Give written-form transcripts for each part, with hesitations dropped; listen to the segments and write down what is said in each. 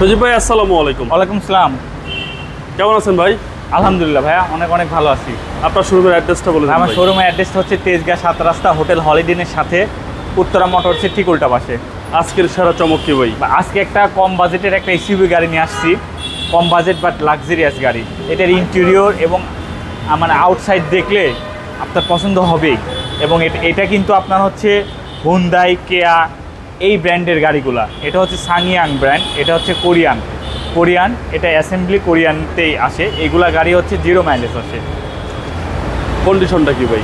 সজীব ভাই আসসালামু আলাইকুম। ওয়ালাইকুম আসসালাম। কেমন আছেন ভাই? আলহামদুলিল্লাহ ভাইয়া, অনেক অনেক ভালো আছি। আপনার শোরুমের অ্যাড্রেসটা বলে দিন। আমার ভাই শোরুমের অ্যাড্রেসটা হচ্ছে তেজগাঁ 7 রাস্তা হোটেল হলিডেনের সাথে উত্তরা মোটরসের ঠিক উল্টা পাশে। আজকের সেরা চমক কি ভাই? আজকে একটা কম বাজেটের একটা এসইউভি গাড়ি নিয়ে আসছি। কম বাজেট বাট লাক্সারিয়াস গাড়ি। এটার ইন্টেরিয়র এবং মানে আউটসাইড দেখলে আপনার পছন্দ হবেই। এবং এটা কিন্তু আপনার হচ্ছে হুন্ডাই, কেয়া এই ব্র্যান্ডের গাড়িগুলা। এটা হচ্ছে সাংইয়াং ব্র্যান্ড, এটা হচ্ছে কোরিয়ান, এটা অ্যাসেম্বলি কোরিয়ানতেই আসে। এগুলা গাড়ি হচ্ছে 0 মাইলেজ আসে। কন্ডিশনটা কি ভাই?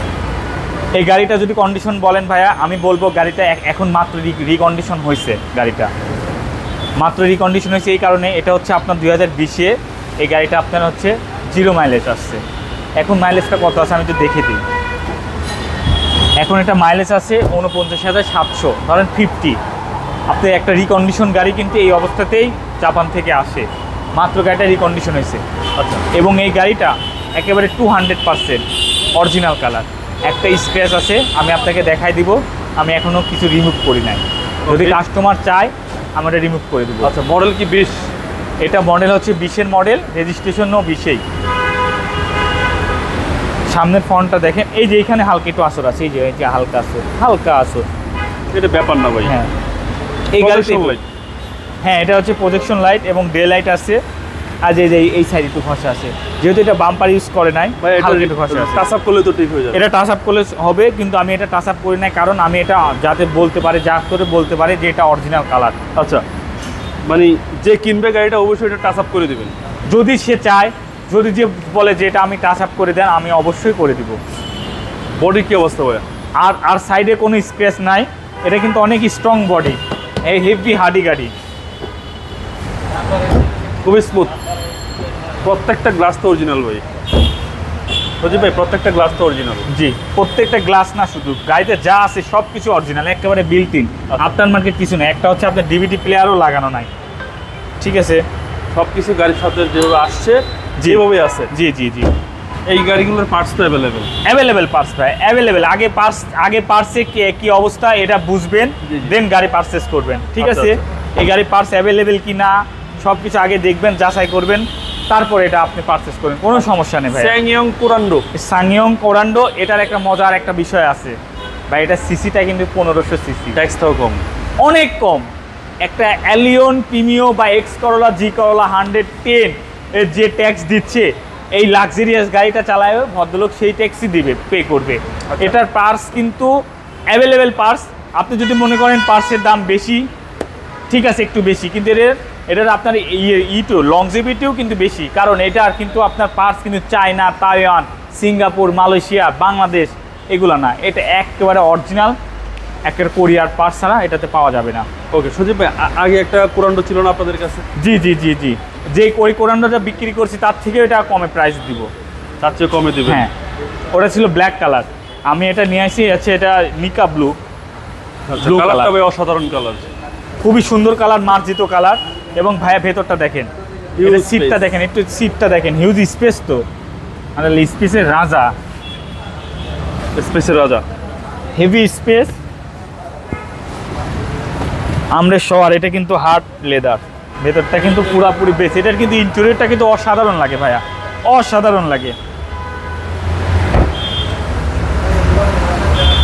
এই গাড়িটা যদি কন্ডিশন বলেন ভাইয়া, আমি বলবো গাড়িটা এখন মাত্র রিকন্ডিশন হয়েছে। গাড়িটা মাত্র রিকন্ডিশন হয়েছে এই কারণে, এটা হচ্ছে আপনার 2020-এ এই গাড়িটা আপনার হচ্ছে 0 মাইলেজ আসছে। এখন মাইলেজটা কত আছে আমি তো দেখে দিই। এখন এটা মাইলেজ আছে 49,700, ধরেন 50। আপনি একটা রিকন্ডিশন গাড়ি কিন্তু এই অবস্থাতেই জাপান থেকে আসে। মাত্র গাড়িটা রিকন্ডিশন হয়েছে। আচ্ছা, এবং এই গাড়িটা একেবারে 200% অরিজিনাল কালার। একটা স্ক্র্যাচ আছে, আমি আপনাকে দেখাই দিব। আমি এখনও কিছু রিমুভ করি নাই। যদি কাস্টমার চায় আমরা রিমুভ করে দেবো। আচ্ছা, মডেল কি 20? এটা মডেল হচ্ছে 20-এর মডেল, রেজিস্ট্রেশনও 20-এই। সামনের ফ্রন্টটা দেখেন, এই যে এখানে হালকা একটু আসর আছে, এই যে হালকা আসর। এটা ব্যাপার না ভাই। হ্যাঁ, এই গাড়িতে লাইট। হ্যাঁ, এটা হচ্ছে প্রজেকশন লাইট এবং ডে লাইট আছে। আর এই সাইড একটু ঘষা আছে, যেহেতু এটা বাম্পার ইউজ করে নাই। ভাই এটা একটু ঘষা আছে। টাচ আপ করলে তো ঠিক হয়ে যাবে। এটা টাচ আপ করলে হবে, কিন্তু আমি এটা টাচ আপ করি নাই কারণ আমি এটা যাতে বলতে পারে যে এটা অরিজিনাল কালার। আচ্ছা, মানে যে কিনবে গাড়িটা অবশ্যই এটা টাচ আপ করে দিবেন। যদি সে চায়, যদি যে বলে যে এটা আমি টাচ আপ করে দেন, আমি অবশ্যই করে দিব। বডি কি অবস্থা ভাই? আর সাইডে কোনো স্ক্র্যাচ নাই। এটা কিন্তু অনেক স্ট্রং বডি, এই হেভি হার্ডি গাড়ি, খুবই স্মুথ। প্রত্যেকটা গ্লাস তো অরিজিনাল ভাই। সজীব ভাই, প্রত্যেকটা গ্লাস তো অরিজিনাল। জি, প্রত্যেকটা গ্লাস না, শুধু গাড়িতে যা আছে সব কিছু অরিজিনাল, একেবারে বিল্ট ইন। আফটার মার্কেট কিছু না। একটা হচ্ছে আপনার ডিভিডি প্লেয়ারও লাগানো নাই, ঠিক আছে? সব কিছু গাড়ির সাথে যেভাবে আসছে যেভাবে আছে। জি জি জি, এই গাড়িগুলোর পার্টস তো অ্যাভেলেবেল পার্টস ভাই, অ্যাভেলেবেল। আগে পার্টসে কি অবস্থা এটা বুঝবেন, দেন গাড়ি পারচেস করবেন, ঠিক আছে? এই গাড়ি পার্টস অ্যাভেলেবেল কি না সব কিছু আগে দেখবেন, যাচাই করবেন, তারপর এটা আপনি পারচেস করবেন, কোনো সমস্যা নেই ভাই। সাংইয়ং কোরান্ডো, এটার একটা মজার একটা বিষয় আছে ভাই। এটা সিসিটা কিন্তু 1500 সিসি, ট্যাক্সটাও কম, অনেক কম। একটা অ্যালিয়ন প্রিমিও বা এক্স করোলা, জি করোলা 110 এর যে ট্যাক্স দিচ্ছে, এই লাক্সারিয়াস গাড়িটা চালায় ভদ্রলোক সেই ট্যাক্সই দিবে, পে করবে। এটার পার্টস কিন্তু অ্যাভেলেবেল পার্টস। আপনি যদি মনে করেন পার্টসের দাম বেশি, ঠিক আছে, একটু বেশি, কিন্তু এটার আপনার লংজিভিটিও কিন্তু বেশি, কারণ এটার কিন্তু আপনার পার্টস কিন্তু China, Taiwan, Singapore, Malaysia, Bangladesh এগুলো না। এটা একেবারে অরিজিনাল, একটা কোরিয়ার পার্টস ছাড়া এটাতে পাওয়া যাবে না। ওকে সজীব ভাই, আগে একটা কোরান্ডো ছিল না আপনাদের কাছে? জি জি জি জি, যে ওই কোরান্ডোটা বিক্রি করছি তার থেকে এটা কমে প্রাইস দিব। তার চেয়ে কমে দিবেন? হ্যাঁ, ওটা ছিল ব্ল্যাক কালার, আমি এটা নিয়ে আসি আছে এটা নিকা ব্লু। ব্লু কালারটা ভাই অসাধারণ কালার, খুবই সুন্দর কালার, মার্জিত কালার। এবং ভাইয়া ভেতরটা দেখেন, এটা সিটটা দেখেন, একটু সিটটা দেখেন, হিউজ স্পেস, তো মানে স্পেসের রাজা, হেভি স্পেস। আমরা শোয়ার, এটা কিন্তু হার্ড লেদার, ভেতরটা কিন্তু পুরাপুরি বেস। এটার কিন্তু ইন্টেরিয়রটা কিন্তু অসাধারণ লাগে ভাইয়া, অসাধারণ লাগে।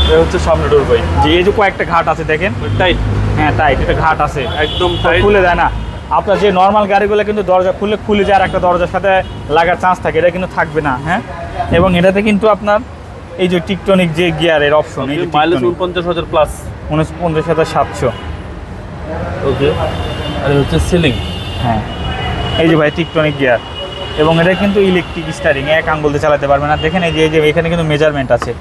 এটা হচ্ছে সামনে ডোর ভাই। যে এই যে কয়েকটা ঘাট আছে দেখেন, টাইট। হ্যাঁ টাইট, এটা ঘাট আছে, একদম খুলে দেয় না। আপনার যে নর্মাল গাড়িগুলো কিন্তু দরজা খুলে যায়, আর একটা দরজার সাথে লাগার চান্স থাকে, এটা কিন্তু থাকবে না। হ্যাঁ, এবং এটাতে কিন্তু আপনার এই যে টিকটনিক যে গিয়ারের অপশন, এই যে মাইলেজ 49,000 প্লাস, 49,700। ওকে, আর হচ্ছে সিলিং। হ্যাঁ, এই যে ভাই টিকটনিক গিয়ার, এবং এটা কিন্তু ইলেকট্রিক স্টারিং, এক আঙ্গুল দিয়ে চালাতে পারবে না। দেখেন এই যে এখানে কিন্তু মেজারমেন্ট আছে।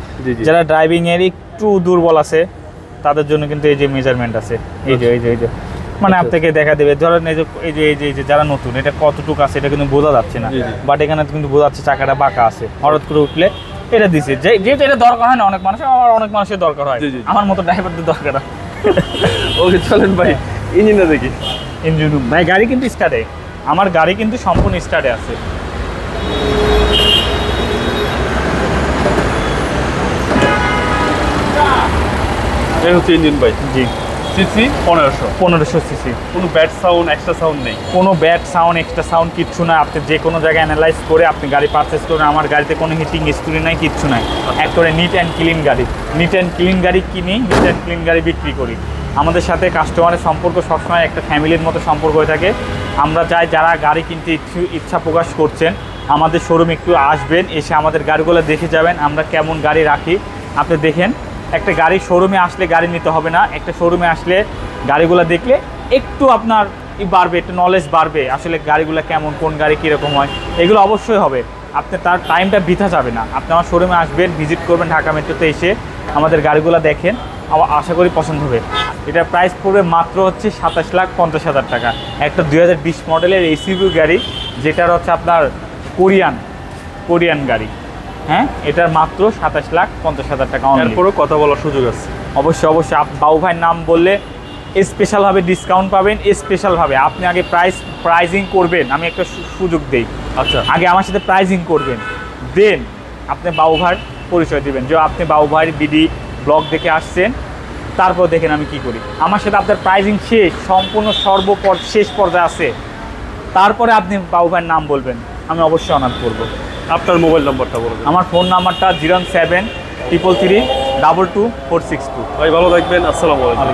যারা ড্রাইভিং এর একটু দুর্বল আছে তাদের জন্য কিন্তু এই যে মেজারমেন্ট আছে, এই যে মানে আপনাকে দেখা দেবে। ধরেন এই যে যারা নতুন, এটা কতটুকু আছে এটা কিন্তু বোঝা যাচ্ছে না, বাট এখানে কিন্তু বোঝা যাচ্ছে চাকাটা বাঁকা আছে। হঠাৎ করে উঠলে এটা দিছে, যেহেতু এটা দরকার হয় না অনেক মানুষের, আবার অনেক মানুষের দরকার হয়, আমার মতো ড্রাইভারদের দরকার হয়। ওকে চলেন ভাই, ইঞ্জিনটা দেখি। ইঞ্জিন ভাই, গাড়ি কিন্তু স্টার্টে, আমার গাড়ি কিন্তু সম্পূর্ণ স্টার্টে আছে। এই হচ্ছে ইঞ্জিন ভাই। জি, সিসি 1500। 1500 সিসি। কোনো ব্যাড সাউন্ড, এক্সট্রা সাউন্ড নেই? কোনো ব্যাড সাউন্ড, এক্সট্রা সাউন্ড কিচ্ছু না। আপনি যে কোনো জায়গায় অ্যানালাইজ করে আপনি গাড়ি পারচেস করুন। আমার গাড়িতে কোনো হিটিং স্টোরি নাই, কিচ্ছু নাই। একবারে নিট অ্যান্ড ক্লিন গাড়ি। নিট অ্যান্ড ক্লিন গাড়ি কিনি, নিট অ্যান্ড ক্লিন গাড়ি বিক্রি করি। আমাদের সাথে কাস্টমারের সম্পর্ক সবসময় একটা ফ্যামিলির মতো সম্পর্ক হয়ে থাকে। আমরা চাই যারা গাড়ি কিনতে ইচ্ছা প্রকাশ করছেন আমাদের শোরুমে একটু আসবেন, এসে আমাদের গাড়িগুলো দেখে যাবেন আমরা কেমন গাড়ি রাখি। আপনি দেখেন, একটা গাড়ি শোরুমে আসলে গাড়ি নিতে হবে না, একটা শোরুমে আসলে গাড়িগুলো দেখলে একটু আপনার বাড়বে, একটু নলেজ বাড়বে আসলে গাড়িগুলো কেমন, কোন গাড়ি কীরকম হয়, এগুলো অবশ্যই হবে। আপনি তার টাইমটা বৃথা যাবে না। আপনি আমার শোরুমে আসবেন, ভিজিট করবেন ঢাকা মেট্রোতে, এসে আমাদের গাড়িগুলো দেখেন, আমার আশা করি পছন্দ হবে। এটার প্রাইস পড়বে মাত্র হচ্ছে 27,50,000 টাকা। একটা 2020 মডেলের এসইউভি গাড়ি, যেটার হচ্ছে আপনার কোরিয়ান গাড়ি। হ্যাঁ, এটার মাত্র 27,50,000 টাকা। এরপরও কথা বলার সুযোগ আছে? অবশ্যই অবশ্যই। বাবু ভাইয়ের নাম বললে স্পেশালভাবে ডিসকাউন্ট পাবেন। স্পেশালভাবে আপনি আগে প্রাইজিং করবেন, আমি একটা সুযোগ দেই। আচ্ছা, আগে আমার সাথে প্রাইজিং করবেন, দেন আপনি বাবু ভাইয়ের পরিচয় দিবেন যে আপনি বাবু ভাইয়ের বিডি ব্লগ দেখে আসছেন, তারপর দেখেন আমি কি করি। আমার সাথে আপনার প্রাইজিং শেষ, সম্পূর্ণ শেষ পর্যায়ে আছে, তারপরে আপনি বাবু ভাইয়ের নাম বলবেন, আমি অবশ্যই অনার করবো। আপনার মোবাইল নাম্বারটা বলুন। আমার ফোন নাম্বারটা 07333322462। ভাই ভালো থাকবেন, আসসালামু আলাইকুম।